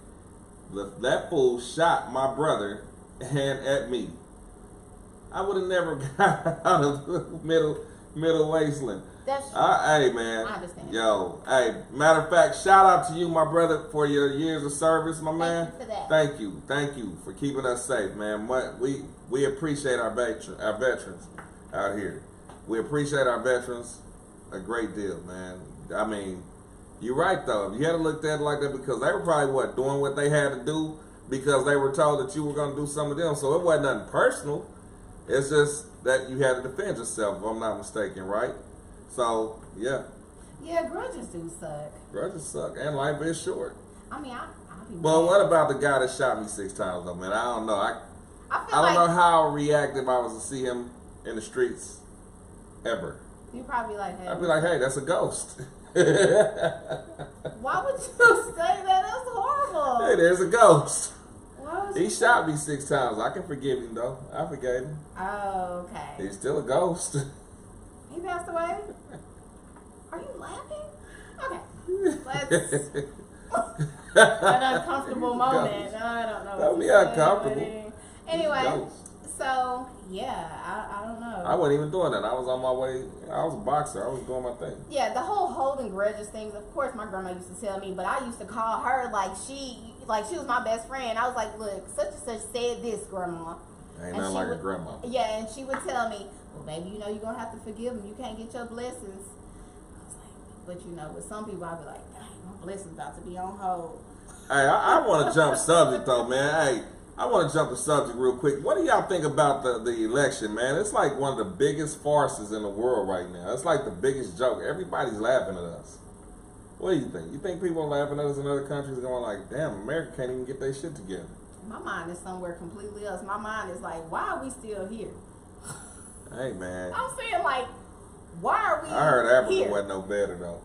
that fool shot my brother and at me, I would have never got out of the middle wasteland. That's true. Hey man, I understand. yo, hey, matter of fact, shout out to you, my brother, for your years of service, my man. you for that. Thank you for keeping us safe, man. We appreciate our veterans out here. We appreciate our veterans a great deal, man. I mean, you're right though. If you had to look at it like that, because they were probably doing what they had to do because they were told that you were going to do some of them. So it wasn't nothing personal. It's just that you had to defend yourself, if I'm not mistaken, right? So, yeah. Yeah, grudges do suck. Grudges suck, and life is short. I mean, I'll be But mad. what about the guy that shot me 6 times, though, man? I don't know. I feel I don't like know how reactive I was to see him in the streets ever. you probably like, hey, I'd be like, hey, that's a ghost. why would you say that? That's horrible. Hey, there's a ghost. Why would He you shot me 6 times. I can forgive him though. I forgave him. Oh, okay. He's still a ghost. He passed away? Are you laughing? Okay. Let's an uncomfortable moment. I don't know. Don't what be to say, uncomfortable. but anyway, Ghost. so yeah, I don't know. I wasn't even doing that. I was on my way. I was a boxer. I was doing my thing. Yeah, the whole holding grudges things. Of course, my grandma used to tell me, but I used to call her like she was my best friend. I was like, look, such and such said this, grandma. Ain't And nothing she like a would- grandma. Yeah, and she would tell me, well, baby, you know you're gonna have to forgive them. You can't get your blessings. I was like, but you know, with some people, I'd be like, dang, my blessings about to be on hold. Hey, I want to jump subject though, man. Hey, I want to jump the subject real quick. What do y'all think about the election, man? It's like one of the biggest farces in the world right now. It's like the biggest joke. Everybody's laughing at us. What do you think? You think people are laughing at us in other countries going like, damn, America can't even get their shit together? My mind is somewhere completely else. My mind is like, why are we still here? Hey, man. I'm saying like, why are we I heard Africa here? wasn't no better though.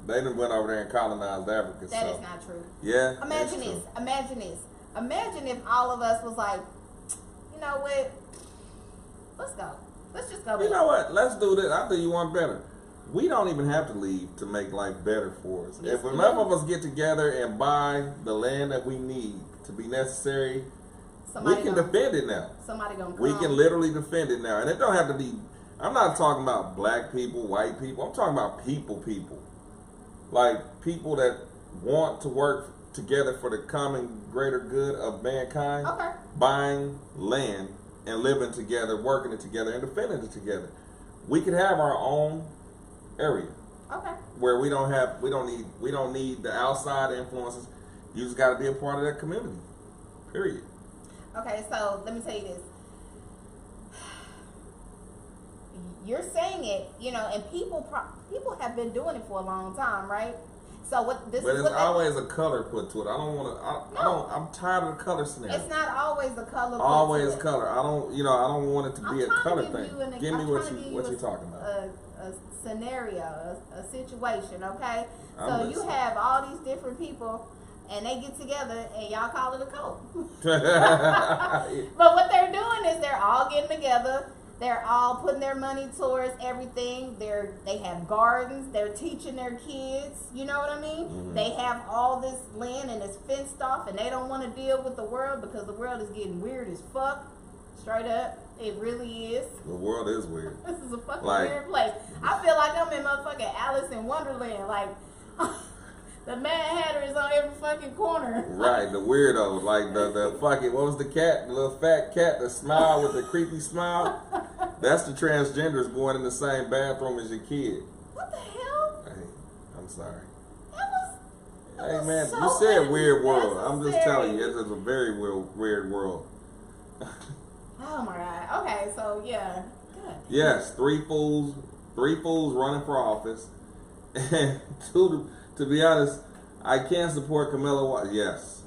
They done went over there and colonized Africa. That so. is not true. Yeah. Imagine it's this. true. Imagine this. Imagine if all of us was like, you know what? Let's go. Let's just go. You back. know what? Let's do this. I'll do you one better. We don't even have to leave to make life better for us. Yes, If we enough do. of us get together and buy the land that we need to be necessary, Somebody we can gonna, defend it now. Somebody gonna come. We can literally defend it now. And it don't have to be, I'm not talking about black people, white people. I'm talking about people. Like people that want to work together for the common greater good of mankind. Okay. Buying land and living together, working it together, and defending it together. We could have our own area Okay. where we don't need the outside influences. You just got to be a part of that community. Period. Okay. So let me tell you this. You're saying it, you know, and people have been doing it for a long time, right? So what this But is it's what they- always a color put to it. I don't want to. I'm tired of the color scenario. It's not always the color. put Always to it. color. I don't want it to be a I'm trying color to give thing. you an- Give me I'm what trying to give you a- talking about. A scenario, a situation, okay? I'm So you listening. have all these different people, and they get together, and y'all call it a cult. But what they're doing is they're all getting together. They're all putting their money towards everything. They have gardens. They're teaching their kids. You know what I mean? Mhm. They have all this land and it's fenced off, and they don't want to deal with the world because the world is getting weird as fuck. Straight up, it really is. The world is weird. This is a fucking Like- weird place. I feel like I'm in motherfucking Alice in Wonderland. Like, the Mad Hatter is on every fucking corner. Right, the weirdo, like the fucking, what was the cat, the little fat cat that smiled with the creepy smile? That's the transgenders going in the same bathroom as your kid. What the hell? Hey, I'm sorry. That Hey was man, so you said weird world. I'm just unnecessary. telling you, it's a very weird world. Oh my god. Okay, so yeah. Good. Yes, three fools running for office, and to be honest, I can't support Kamala. Yes,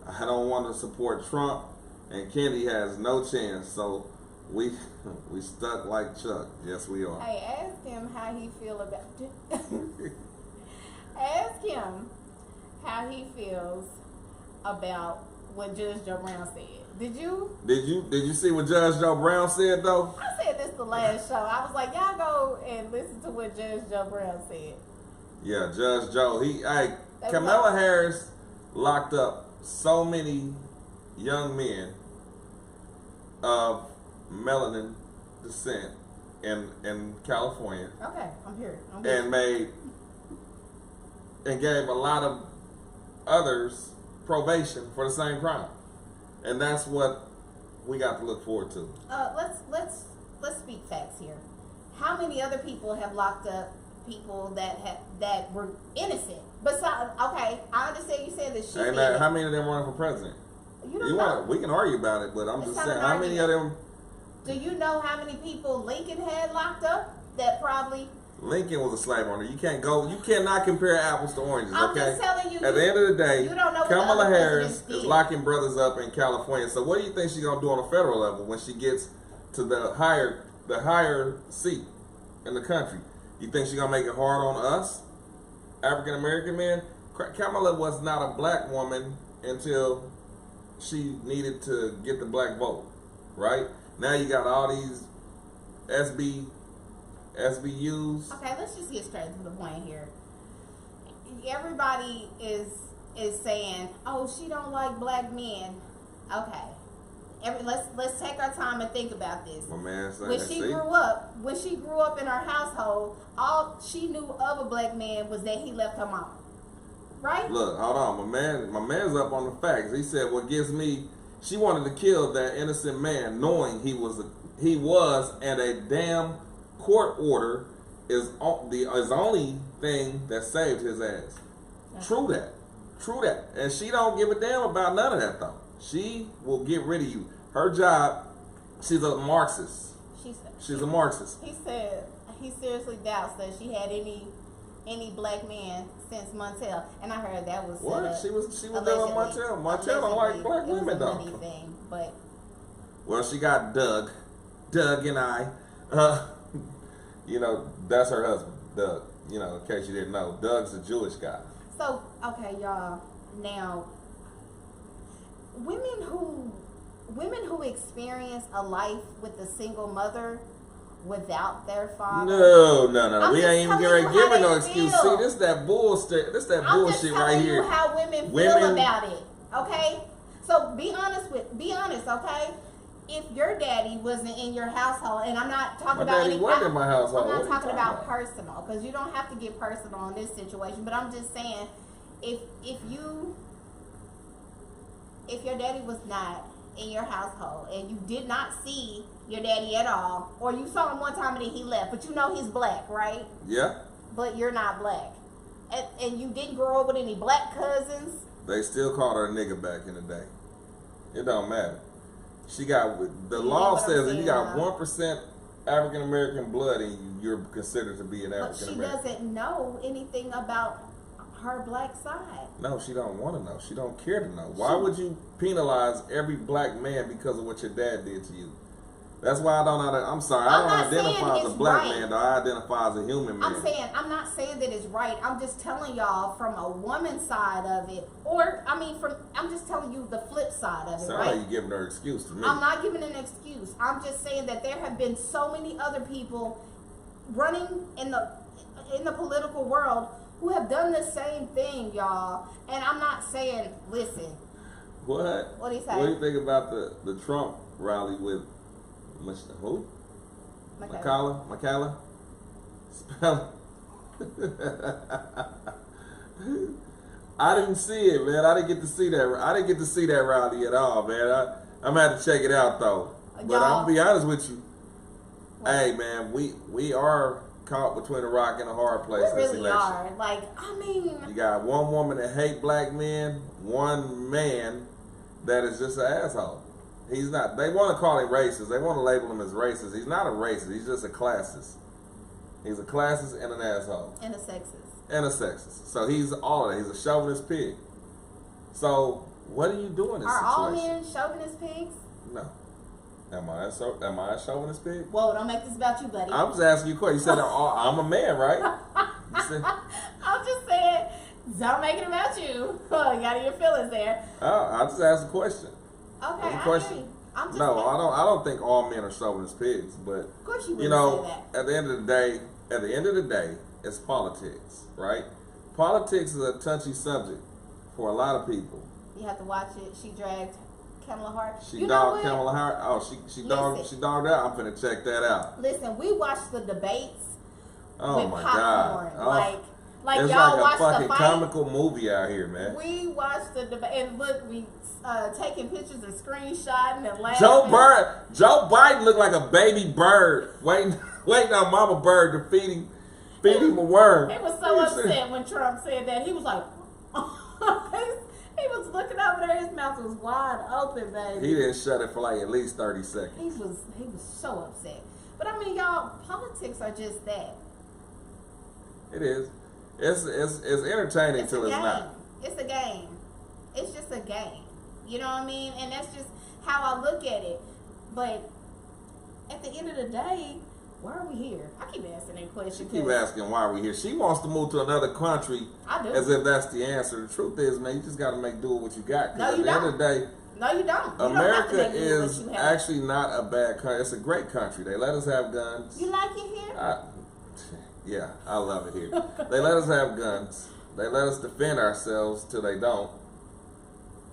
I don't want to support Trump, and Kennedy has no chance. So we stuck like Chuck. Yes, we are. Hey, ask him how he feel about. Ask him how he feels about what Judge Joe Brown said. Did you? Did you see what Judge Joe Brown said though? I said this the last show. I was like, y'all go and listen to what Judge Joe Brown said. Yeah, Judge Joe. They Kamala were- Harris locked up so many young men of melanin descent in California Okay, I'm here. and gave a lot of others probation for the same crime. And that's what we got to look forward to. Let's speak facts here. How many other people have locked up people that were innocent? Besides, okay, I understand you said that she And did. how many of them running for president? You don't know. We can argue about it, but I'm It's just not saying, an how many of them? Do you know how many people Lincoln had locked up that probably Lincoln was a slave owner. You cannot compare apples to oranges, I'm okay? just telling you. At the end of the day, you don't know what Kamala the other Harris presidents is did. locking brothers up in California. So what do you think she's gonna do on a federal level when she gets to the higher seat in the country? You think she's gonna make it hard on us, African American men? Kamala was not a black woman until she needed to get the black vote, right? Now you got all these SBUs. Okay, let's just get straight to the point here. Everybody is saying, "Oh, she don't like black men." Okay, let's take our time and think about this. My man saying, When she grew up in her household, all she knew of a black man was that he left her mom. Right? Look, hold on, my man's up on the facts. He said, "What gives me?" She wanted to kill that innocent man, knowing he was, and a damn court order is the only thing that saved his ass. True that. And she don't give a damn about none of that though. She will get rid of you. Her job. She's a Marxist. She's a Marxist. He said he seriously doubts that she had any black man since Montel, and I heard that was what she was dealing with Montel. Montel don't like black women though. Thing, but well, she got Doug and I. You know, that's her husband, Doug. You know, in case you didn't know, Doug's a Jewish guy. So, okay, y'all. Now, women who experience a life with a single mother without their father. No. We just ain't even telling you giving how no they excuse. feel. See, this that bullshit. This that I'm bullshit just right telling here. you how women feel about it. Okay, so be honest. Okay. If your daddy wasn't in your household, and I'm not talking My about daddy wasn't in my household. I'm What not are you talking talking about personal, because you don't have to get personal in this situation. But I'm just saying, if your daddy was not in your household and you did not see your daddy at all, or you saw him one time and then he left, but you know he's black, right? Yeah. But you're not black, and you didn't grow up with any black cousins. They still called her a nigga back in the day. It don't matter. She got the law what I'm says if saying you got now. 1% African American blood in you, you're considered to be an But African she American. doesn't know anything about her black side. No, she don't want to know. She don't care to know. Why would you penalize every black man because of what your dad did to you? That's why I don't. I'm sorry. I I'm not don't identify saying as a it's black right. man. Though I identify as a human man. I'm not saying that it's right. I'm just telling y'all from a woman's side of it, I'm just telling you the flip side of it, Sound right? like you giving her excuse to me. I'm not giving an excuse. I'm just saying that there have been so many other people running in the political world who have done the same thing, y'all. And I'm not saying, listen. What? What do you say? What do you think about the Trump rally with who? McCalla? Spell. I didn't see it, man. I didn't get to see that rally at all, man. I'm gonna have to check it out though. But I'm gonna be honest with you. What? Hey, man, we are caught between a rock and a hard place We this really election. are. You got one woman that hate black men, one man that is just an asshole. He's not. They want to call him racist. They want to label him as racist. He's not a racist. He's just a classist. He's a classist and an asshole. And a sexist. And a sexist. So he's all of that. He's a chauvinist pig. So what are you doing in this Are all situation? men chauvinist pigs? No. Am I a chauvinist pig? Whoa, don't make this about you, buddy. I'm just asking you a question. You said I'm a man, right? You said, I'm just saying, don't make it about you. You got your feelings there. I just asked a question. Okay, That's a I question. hear you. I'm just No, saying. I don't think all men are chauvinist pigs, but Of course you you wouldn't know, say that. at the end of the day, it's politics, right? Politics is a touchy subject for a lot of people. You have to watch it. She dragged Kamala Harris. She You know dogged what? Kamala Harris. Oh, she dogged out. I'm finna check that out. Listen, we watched the debates Oh with my popcorn. God! Like it's y'all like a watched fucking the fight. comical movie out here, man. We watched the debate, and look, we taking pictures and screenshotting and laughing. Joe Biden looked like a baby bird waiting on Mama Bird to feed him a worm. He was so upset when Trump said that. He was like, he was looking over there. His mouth was wide open, baby. He didn't shut it for like at least 30 seconds. He was so upset. But I mean, y'all, politics are just that. It is. It's entertaining It's till a it's game. not. It's a game. It's just a game. You know what I mean? And that's just how I look at it. But at the end of the day, why are we here? I keep asking that question. She keep asking why we here. She wants to move to another country I do. as if that's the answer. The truth is, man, you just got to make do with what you got. 'Cause No, at you the end don't. of the day, No, you don't. You America don't have to make do with is what you have. actually not a bad country. It's a great country. They let us have guns. You like it here? Yeah, I love it here. They let us have guns. They let us defend ourselves till they don't.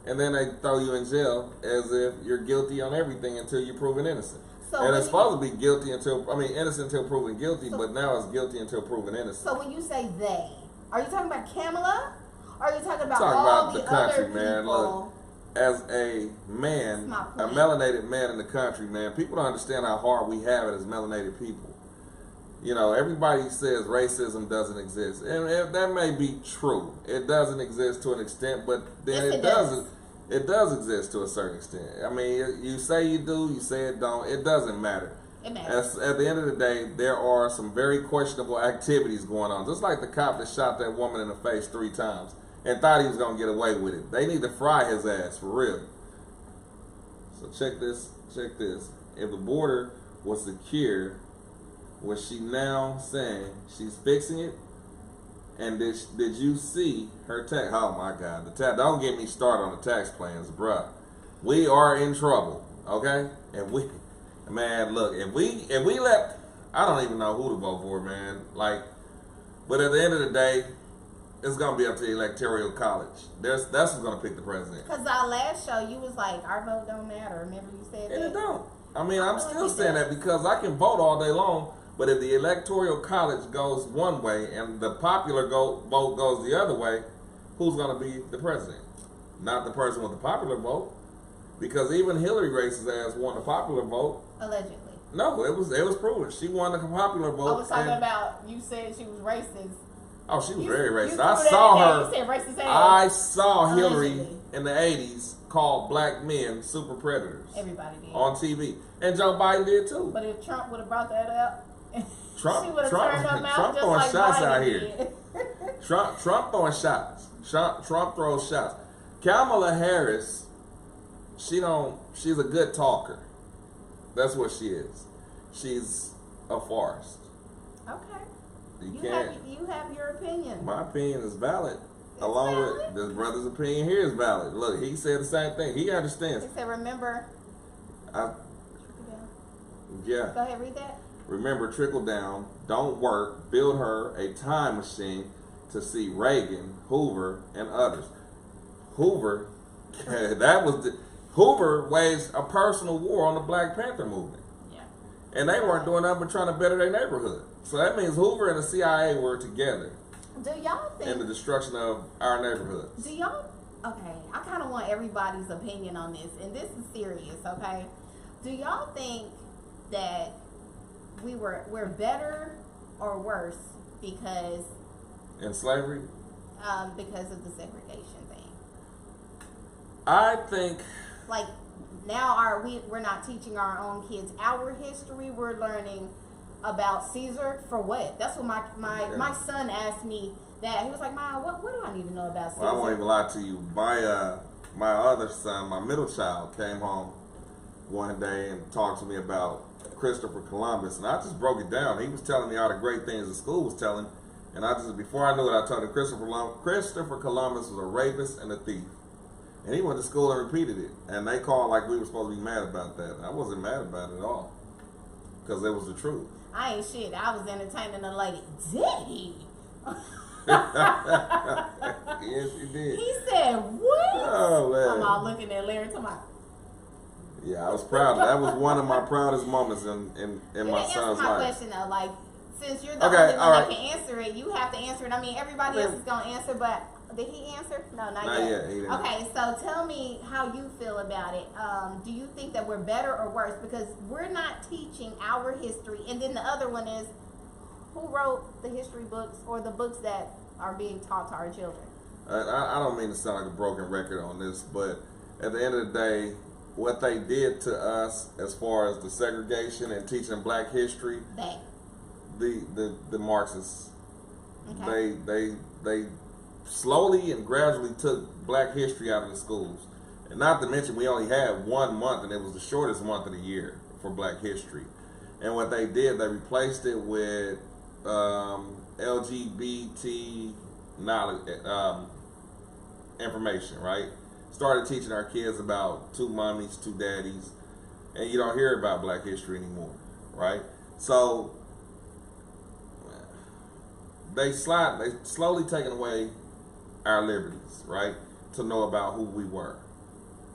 And then they throw you in jail as if you're guilty on everything until you're proven innocent. So and when it's supposed to be innocent until proven guilty, So- but now it's guilty until proven innocent. So when you say they, are you talking about Kamala? Or are you talking about Talking all about the the country, other man. people? Look, as a man, That's my a point. melanated man in the country, man, people don't understand how hard we have it as melanated people. You know, everybody says racism doesn't exist, and that may be true. It doesn't exist to an extent, but then Yes, it it does. doesn't. It does exist to a certain extent. I mean, you say you do, you say it don't. It doesn't matter. It matters. At the end of the day, there are some very questionable activities going on. Just like the cop that shot that woman in the face 3 times and thought he was going to get away with it. They need to fry his ass for real. So check this. If the border was secure, was she now saying she's fixing it? And did you see her tax? Oh my God, the tax! Don't get me started on the tax plans, bruh. We are in trouble, okay? And man, look, if we let, I don't even know who to vote for, man. Like, but at the end of the day, it's gonna be up to the electoral college. That's who's gonna pick the president. Because our last show, you was like, our vote don't matter. Remember you said And that? it don't. I mean, I'm I feel still like it saying does. that because I can vote all day long, but if the electoral college goes one way and the popular vote goes the other way, who's going to be the president? Not the person with the popular vote, because even Hillary Grace's ass won the popular vote. Allegedly. No, it was proven she won the popular vote. I was talking and- about, you said she was racist. Oh, she was You- very you racist. threw I that saw in there. her. You said racist ass. I saw Hillary Allegedly. in the '80s call black men super predators Everybody did. on TV, and Joe Biden did too. But if Trump would have brought that up, Trump- she would have Trump- turned her mouth Trump just throwing like shots Biden out here. did. Trump throwing shots. Trump throws shots. Kamala Harris, she's a good talker. That's what she is. She's a farce. Okay. You You can't. have your opinion. My opinion is valid. It's Along valid? with this brother's opinion here is valid. Look, he said the same thing. He understands. He said, remember. Yeah. Go ahead, read that. Remember, trickle down. Don't work. Build her a time machine to see Reagan, Hoover, and others. Hoover, Hoover waged a personal war on the Black Panther movement. Yeah. And they weren't doing nothing but trying to better their neighborhood. So that means Hoover and the CIA were together Do y'all in think? the destruction of our neighborhoods. Do y'all? Okay, I kind of want everybody's opinion on this, and this is serious. Okay, do y'all think that we're better or worse because In slavery, of the segregation thing? I think Like now, we're not teaching our own kids our history. We're learning about Caesar for what? That's what my son asked me. That he was like, "Ma, what do I need to know about Caesar?" well, I won't even lie to you. My other son, my middle child, came home one day and talked to me about Christopher Columbus, and I just broke it down. He was telling me all the great things the school was telling, and before I knew it, I told him Christopher Columbus was a rapist and a thief, and he went to school and repeated it, and they called like we were supposed to be mad about that. I wasn't mad about it at all because it was the truth. I ain't shit. I was entertaining the lady. Did he? Yes, you did. He said, "What?" Oh man. I'm all looking at Larry to my. Yeah, I was proud. That was one of my proudest moments in You my didn't answer son's my life. question though. Like, since you're the Okay, only one all that right. can answer it, you have to answer it. I mean, everybody else is gonna answer, but did he answer? No, not Not yet. yet, he didn't. Okay, so tell me how you feel about it. Do you think that we're better or worse because we're not teaching our history, and then the other one is who wrote the history books or the books that are being taught to our children? I don't mean to sound like a broken record on this, but at the end of the day, what they did to us as far as the segregation and teaching black history, They. the Marxists, Okay. They slowly and gradually took Black history out of the schools. And not to mention, we only had 1 month, and it was the shortest month of the year for Black history. And what they did, they replaced it with LGBT knowledge, information, right? Started teaching our kids about two mommies, two daddies, and you don't hear about Black history anymore, right? So they slowly taking away our liberties, right? To know about who we were.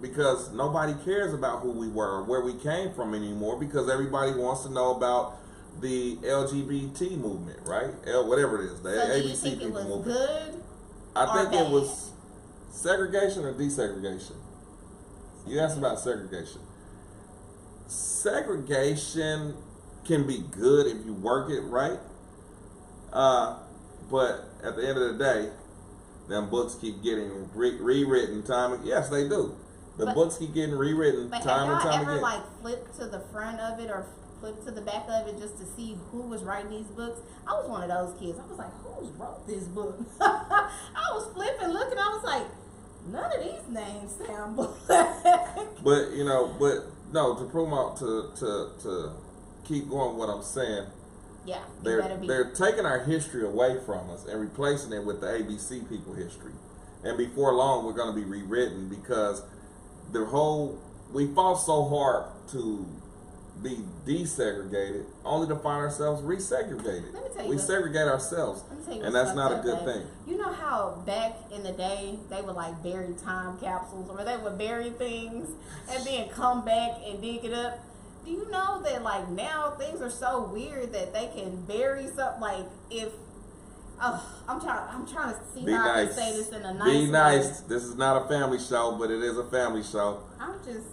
Because nobody cares about who we were or where we came from anymore, because everybody wants to know about the LGBT movement, right? Whatever it is, the So ABC do you think it people was movement. good? I or think it bad? was segregation or desegregation. You asked about segregation. Segregation can be good if you work it right, but at the end of the day, them books keep getting rewritten time. Yes, they do. The books keep getting rewritten But time and have time y'all ever again. like flipped to the front of it or flipped to the back of it just to see who was writing these books? I was one of those kids. I was like, who's wrote this book? I was flipping, looking. I was like, none of these names sound Black. But no, to promote to keep going what I'm saying, Yeah, you better be. they're taking our history away from us and replacing it with the ABC people history. And before long, we're going to be rewritten, because we fought so hard to be desegregated, only to find ourselves resegregated. Let me tell you We what- segregate ourselves, Let me tell you and what's that's not a fucked good up, thing. babe. You know how back in the day they would like bury time capsules, or they would bury things and then come back and dig it up? Do you know that like now things are so weird that they can bury something? Like if I'm trying to see Be how I nice. can say this in a nice Be way. nice. This is not a family show, but it is a family show. I'm just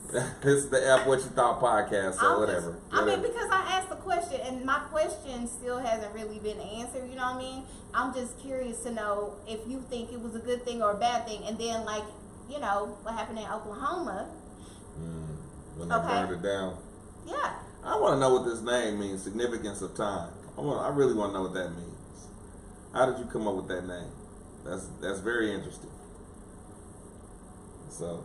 It's the F What You Thought podcast, so I'm whatever. Just, I mean, because I asked the question and my question still hasn't really been answered, you know what I mean? I'm just curious to know if you think it was a good thing or a bad thing. And then, like, you know, what happened in Oklahoma. When they Okay. burned it down. Yeah. I want to know what this name means, significance of time. I really want to know what that means. How did you come up with that name? That's very interesting. So,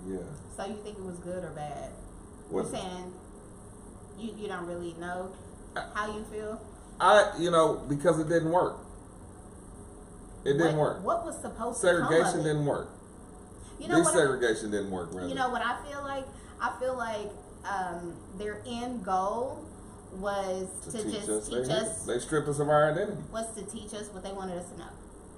yeah. So you think it was good or bad? What- You're saying you don't really know how you feel? Because it didn't work. It didn't work. What was supposed to come of Segregation it? didn't work. You know what? Desegregation didn't work, rather. You know what I feel like? I feel like their end goal was to just teach us. They stripped us of our identity. Was to teach us what they wanted us to know.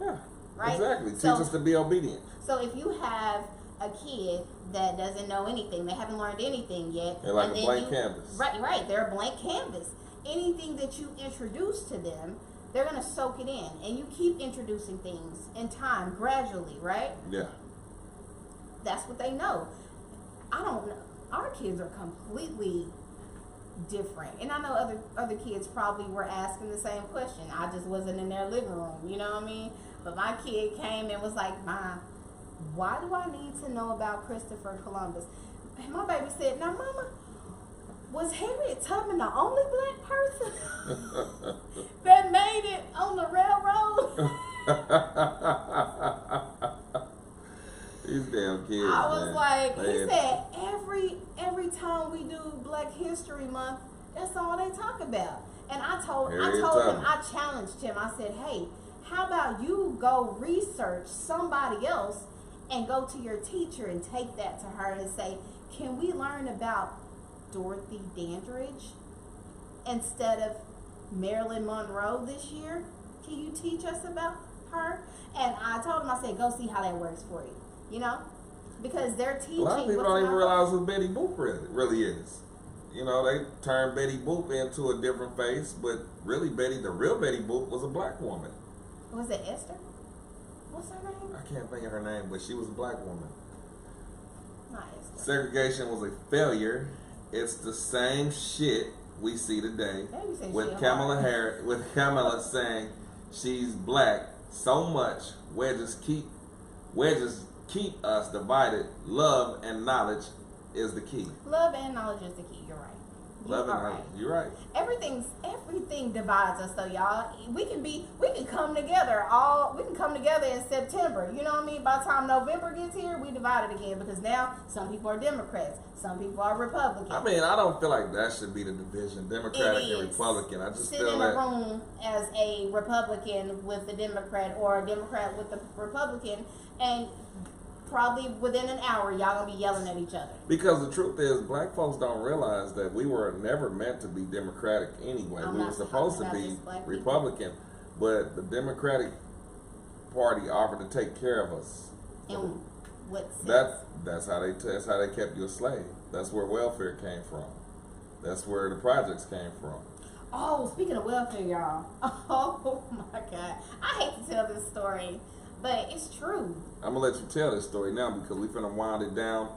Yeah. Right? Exactly. Teach So- us to be obedient. So if you have a kid that doesn't know anything, they haven't learned anything yet, They're like and a then blank canvas. Right, they're a blank canvas. Anything that you introduce to them, they're gonna soak it in, and you keep introducing things in time, gradually, right? Yeah. That's what they know. I don't know. Our kids are completely different, and I know other kids probably were asking the same question. I just wasn't in their living room, you know what I mean? But my kid came and was like, "Mom, why do I need to know about Christopher Columbus?" And my baby said, "Now, Mama, was Harriet Tubman the only Black person that made it on the railroad?" These damn kids. I was man. like, he They- said every time we do Black History Month, that's all they talk about. And I told Harriet him, Tubman. I challenged him. I said, hey, how about you go research somebody else and go to your teacher and take that to her and say, can we learn about Dorothy Dandridge instead of Marilyn Monroe this year? Can you teach us about her? And I told him, I said, go see how that works for you. You know? Because they're teaching. A lot of people what's don't even not- realize who Betty Boop really is. You know, they turned Betty Boop into a different face, but really the real Betty Boop was a black woman. Was it Esther? What's her name? I can't think of her name, but she was a black woman. Not Esther. Segregation was a failure. It's the same shit we see today Maybe say with she Kamala hard. Harris, with Kamala saying she's black so much. Wedges keep us divided. Love and knowledge is the key. Love and knowledge is the key. You're right. Love and are knowledge. right. You're right. Everything everything divides us, though, y'all. We can come together in September. You know what I mean? By the time November gets here, we divided again because now some people are Democrats, some people are Republicans. I mean, I don't feel like that should be the division, Democratic and Republican. I just feel that sit in a room as a Republican with a Democrat or a Democrat with a Republican, and probably within an hour, y'all gonna be yelling at each other. Because the truth is, black folks don't realize that we were never meant to be Democratic anyway. We were supposed to be Republican, but the Democratic Party offered to take care of us. And what that's how they kept you a slave. That's where welfare came from. That's where the projects came from. Oh, speaking of welfare, y'all. Oh my God, I hate to tell this story, but it's true. I'm gonna let you tell this story now because we finna wind it down.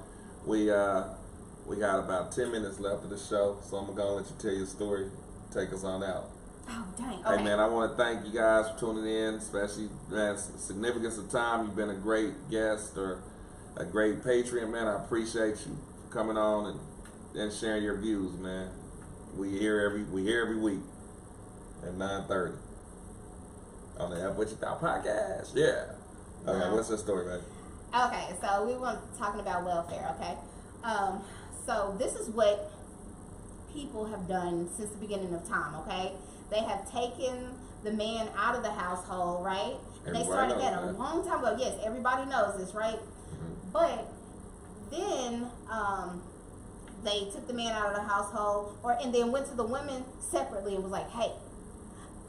We got about 10 minutes left of the show, so I'm gonna let you tell your story. Take us on out. Oh dang! Okay. Hey man, I want to thank you guys for tuning in, especially man, significance of time. You've been a great guest or a great patron, man. I appreciate you coming on and sharing your views, man. We here every week at 9:30 on the F What You Thought podcast. Yeah. Okay, what's the story, man? Okay, so we were talking about welfare, okay? So this is what people have done since the beginning of time, okay? They have taken the man out of the household, right? And they started that a long time ago. Yes, everybody knows this, right? Mm-hmm. But then they took the man out of the household and then went to the women separately and was like, hey,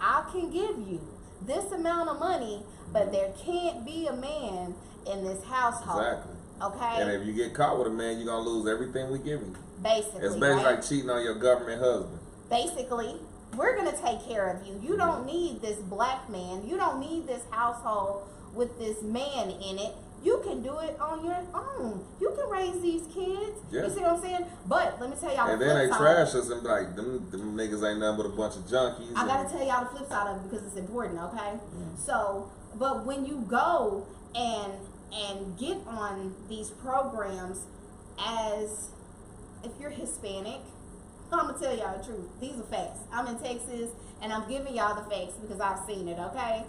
I can give you this amount of money, but there can't be a man in this household. Exactly. Okay? And if you get caught with a man, you're going to lose everything we give you. Basically. It's basically like cheating on your government husband. Basically, we're going to take care of you. You don't need this black man. You don't need this household with this man in it. You can do it on your own. You can raise these kids. Yeah. You see what I'm saying? But let me tell y'all the flip side. And then they trash us and be like, them niggas ain't nothing but a bunch of junkies. I got to tell y'all the flip side of it because it's important, okay? So, but when you go and get on these programs as, if you're Hispanic, I'm going to tell y'all the truth. These are facts. I'm in Texas and I'm giving y'all the facts because I've seen it, okay?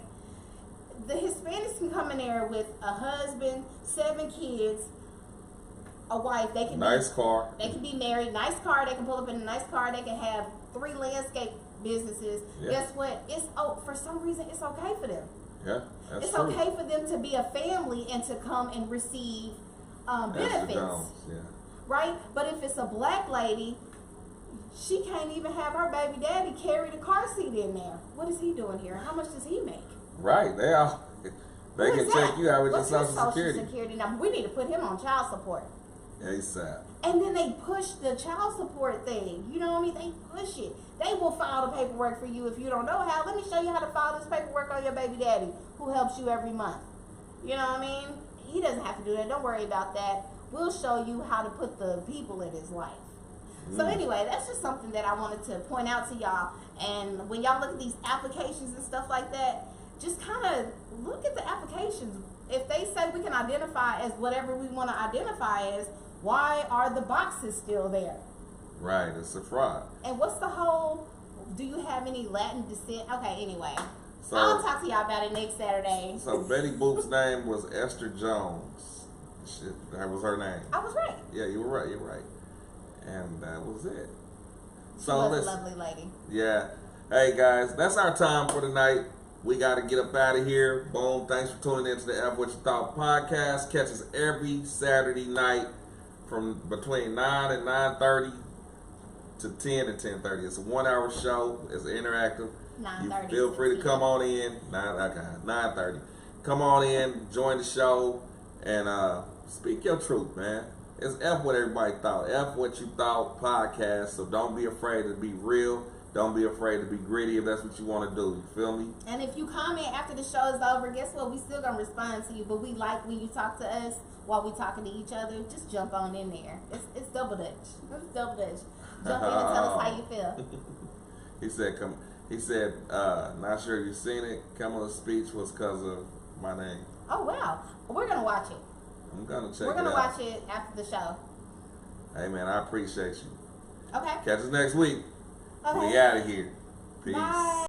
The Hispanics can come in there with a husband, 7 kids, a wife. They can car. They can be married. Nice car. They can pull up in a nice car. They can have 3 landscape businesses. Yeah. Guess what? For some reason it's okay for them. Yeah, that's true. Okay for them to be a family and to come and receive benefits. Yeah. Right? But if it's a black lady, she can't even have her baby daddy carry the car seat in there. What is he doing here? How much does he make? Right, they can check you out with your Social Security. Now, we need to put him on child support. ASAP. And then they push the child support thing. You know what I mean? They push it. They will file the paperwork for you if you don't know how. Let me show you how to file this paperwork on your baby daddy who helps you every month. You know what I mean? He doesn't have to do that. Don't worry about that. We'll show you how to put the people in his life. So anyway, that's just something that I wanted to point out to y'all. And when y'all look at these applications and stuff like that, just kind of look at the applications. If they say we can identify as whatever we want to identify as, why are the boxes still there? Right, it's a fraud. And what's the whole, do you have any Latin descent? Okay, anyway. So, I'll talk to y'all about it next Saturday. So Betty Boop's name was Esther Jones. Shit, that was her name. I was right. Yeah, you were right. And that was it. She was a lovely lady. Yeah. Hey guys, that's our time for tonight. We got to get up out of here. Boom. Thanks for tuning in to the F What You Thought podcast. Catch us every Saturday night from between 9 and 9:30 to 10 and 10:30. It's a 1-hour show. It's interactive. 9:30. You feel free to come on in. 9:30. Come on in, join the show, and speak your truth, man. It's F What Everybody Thought. F What You Thought podcast. So don't be afraid to be real. Don't be afraid to be gritty if that's what you want to do. You feel me? And if you comment after the show is over, guess what? We still going to respond to you. But we like when you talk to us while we talking to each other. Just jump on in there. It's double dutch. It's double dutch. Jump in and tell us how you feel. He said, not sure if you've seen it. Kamala's speech was because of my name. Oh, wow. We're going to watch it. I'm going to check it out. We're going to watch it after the show. Hey, man, I appreciate you. Okay. Catch us next week. Okay. We out of here. Peace. Bye.